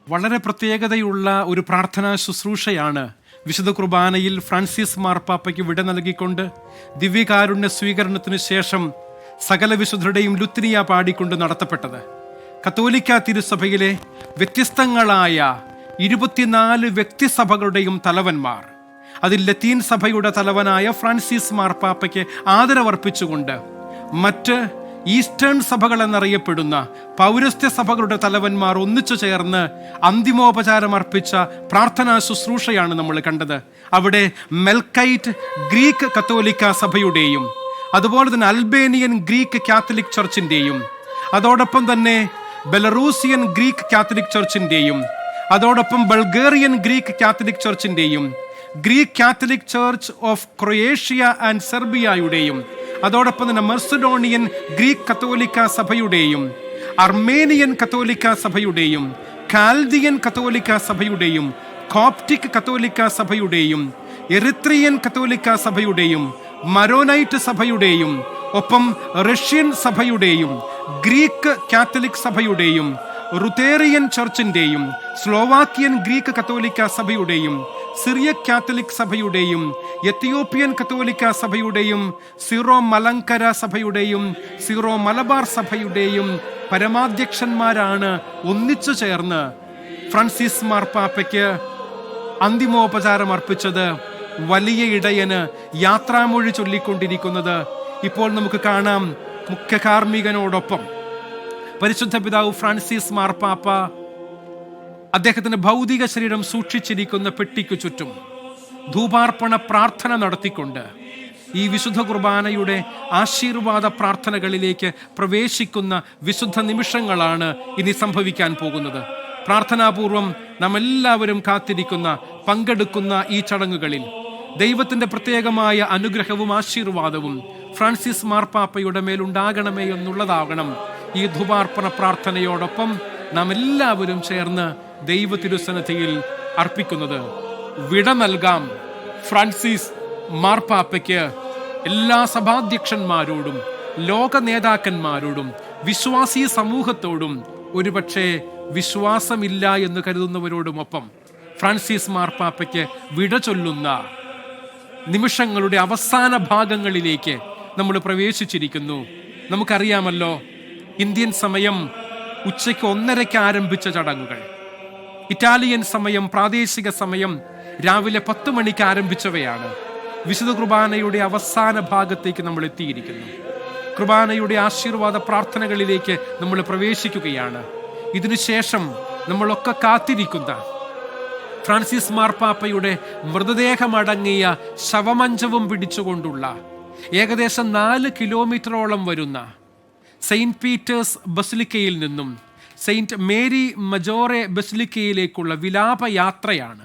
വളരെ പ്രത്യേകതയുള്ള ഒരു പ്രാർത്ഥനാ ശുശ്രൂഷയാണ് വിശുദ്ധ കുർബാനയിൽ ഫ്രാൻസിസ് മാർപ്പാപ്പയ്ക്ക് വിട നൽകിക്കൊണ്ട് ദിവ്യകാരുണ്യ സ്വീകരണത്തിനു ശേഷം സകല വിശുദ്ധരുടെയും ലുത്തിനിയ പാടിക്കൊണ്ട് നടത്തപ്പെട്ടത്. കത്തോലിക്ക തിരുസഭയിലെ വ്യത്യസ്തങ്ങളായ 24 വ്യക്തിസഭകളുടെയും തലവന്മാർ, അതിൽ ലത്തീൻ സഭയുടെ തലവനായ ഫ്രാൻസിസ് മാർപ്പാപ്പയ്ക്ക് ആദരവർപ്പിച്ചുകൊണ്ട് മറ്റ് ഈസ്റ്റേൺ സഭകൾ എന്നറിയപ്പെടുന്ന പൗരസ്ത്യ സഭകളുടെ തലവന്മാർ ഒന്നിച്ചു ചേർന്ന് അന്തിമോപചാരം അർപ്പിച്ച പ്രാർത്ഥനാ ശുശ്രൂഷയാണ് നമ്മൾ കണ്ടത്. അവിടെ മെൽക്കൈറ്റ് ഗ്രീക്ക് കത്തോലിക്ക സഭയുടെയും അതുപോലെ തന്നെ അൽബേനിയൻ ഗ്രീക്ക് കാത്തലിക് ചർച്ചിൻ്റെയും അതോടൊപ്പം തന്നെ ബെലറൂസിയൻ ഗ്രീക്ക് കാത്തലിക് ചർച്ചിൻ്റെയും അതോടൊപ്പം ബൾഗേറിയൻ ഗ്രീക്ക് കാത്തലിക് ചർച്ചിൻ്റെയും Greek Catholic church of Croatia and സെർബിയയുടെയും അതോടൊപ്പം തന്നെ മെർസഡോണിയൻ ഗ്രീക്ക് കത്തോലിക്ക സഭയുടെയും അർമേനിയൻ കത്തോലിക്ക സഭയുടെയും കാൽദിയൻ കത്തോലിക്ക സഭയുടെയും കോപ്റ്റിക് കത്തോലിക്ക സഭയുടെയും എറിത്രിയൻ കത്തോലിക്ക സഭയുടെയും മരോനൈറ്റ് സഭയുടെയും ഒപ്പം റഷ്യൻ സഭയുടെയും ഗ്രീക്ക് കാത്തലിക് സഭയുടെയും റുതേറിയൻ ചർച്ചിന്റെയും സ്ലോവാക്കിയൻ ഗ്രീക്ക് കത്തോലിക്ക സഭയുടെയും സിറിയക് കാത്തലിക് സഭയുടെയും എത്തിയോപ്യൻ കത്തോലിക്ക സഭയുടെയും സിറോ മലങ്കര സഭയുടെയും സിറോ മലബാർ സഭയുടെയും പരമാധ്യക്ഷന്മാരാണ് ഒന്നിച്ചു ചേർന്ന് ഫ്രാൻസിസ് മാർപ്പാപ്പയ്ക്ക് അന്തിമോപചാരം അർപ്പിച്ചത്. വലിയ ഇടയന് യാത്രാമൊഴി ചൊല്ലിക്കൊണ്ടിരിക്കുന്നത് ഇപ്പോൾ നമുക്ക് കാണാം. മുഖ്യ കാർമ്മികനോടൊപ്പം പരിശുദ്ധ പിതാവ് ഫ്രാൻസിസ് മാർപ്പാപ്പ അദ്ദേഹത്തിന്റെ ഭൗതിക ശരീരം സൂക്ഷിച്ചിരിക്കുന്ന പെട്ടിക്കു ചുറ്റും ധൂപാർപ്പണ പ്രാർത്ഥന നടത്തിക്കൊണ്ട് ഈ വിശുദ്ധ കുർബാനയുടെ ആശീർവാദ പ്രാർത്ഥനകളിലേക്ക് പ്രവേശിക്കുന്ന വിശുദ്ധ നിമിഷങ്ങളാണ് ഇനി സംഭവിക്കാൻ പോകുന്നത്. പ്രാർത്ഥനാപൂർവം നാം എല്ലാവരും കാത്തിരിക്കുന്ന പങ്കെടുക്കുന്ന ഈ ചടങ്ങുകളിൽ ദൈവത്തിന്റെ പ്രത്യേകമായ അനുഗ്രഹവും ആശീർവാദവും ഫ്രാൻസിസ് മാർപ്പാപ്പയുടെ മേലുണ്ടാകണമേ എന്നുള്ളതാകണം ഈ ധൂപാർപ്പണ പ്രാർത്ഥനയോടൊപ്പം നാം എല്ലാവരും ചേർന്ന് ദൈവ തിരുസന്നിധിയിൽ അർപ്പിക്കുന്നത്. വിട നൽകാം ഫ്രാൻസിസ് മാർപ്പാപ്പയ്ക്ക് എല്ലാ സഭാധ്യക്ഷന്മാരോടും ലോക നേതാക്കന്മാരോടും വിശ്വാസി സമൂഹത്തോടും ഒരുപക്ഷെ വിശ്വാസമില്ല എന്ന് കരുതുന്നവരോടുമൊപ്പം ഫ്രാൻസിസ് മാർപ്പാപ്പയ്ക്ക് വിട ചൊല്ലുന്ന നിമിഷങ്ങളുടെ അവസാന ഭാഗങ്ങളിലേക്ക് നമ്മൾ പ്രവേശിച്ചിരിക്കുന്നു. നമുക്കറിയാമല്ലോ, ഇന്ത്യൻ സമയം ഉച്ചയ്ക്ക് 1:30 ആരംഭിച്ച ചടങ്ങുകൾ ഇറ്റാലിയൻ സമയം പ്രാദേശിക സമയം രാവിലെ 10 മണിക്ക് ആരംഭിച്ചവയാണ്. വിശുദ്ധ കുർബാനയുടെ അവസാന ഭാഗത്തേക്ക് നമ്മൾ എത്തിയിരിക്കുന്നു. കുർബാനയുടെ ആശീർവാദ പ്രാർത്ഥനകളിലേക്ക് നമ്മൾ പ്രവേശിക്കുകയാണ്. ഇതിനുശേഷം നമ്മളൊക്കെ കാത്തിരിക്കുന്ന ഫ്രാൻസിസ് മാർപ്പാപ്പയുടെ മൃതദേഹമടങ്ങിയ ശവമഞ്ചവും പിടിച്ചുകൊണ്ടുള്ള ഏകദേശം 4 കിലോമീറ്ററോളം വരുന്ന സെയിന്റ് പീറ്റേഴ്സ് ബസിലിക്കയിൽ നിന്നും സെയിന്റ് മേരി മജോറെ ബസിലിക്കയിലേക്കുള്ള വിലാപയാത്രയാണ്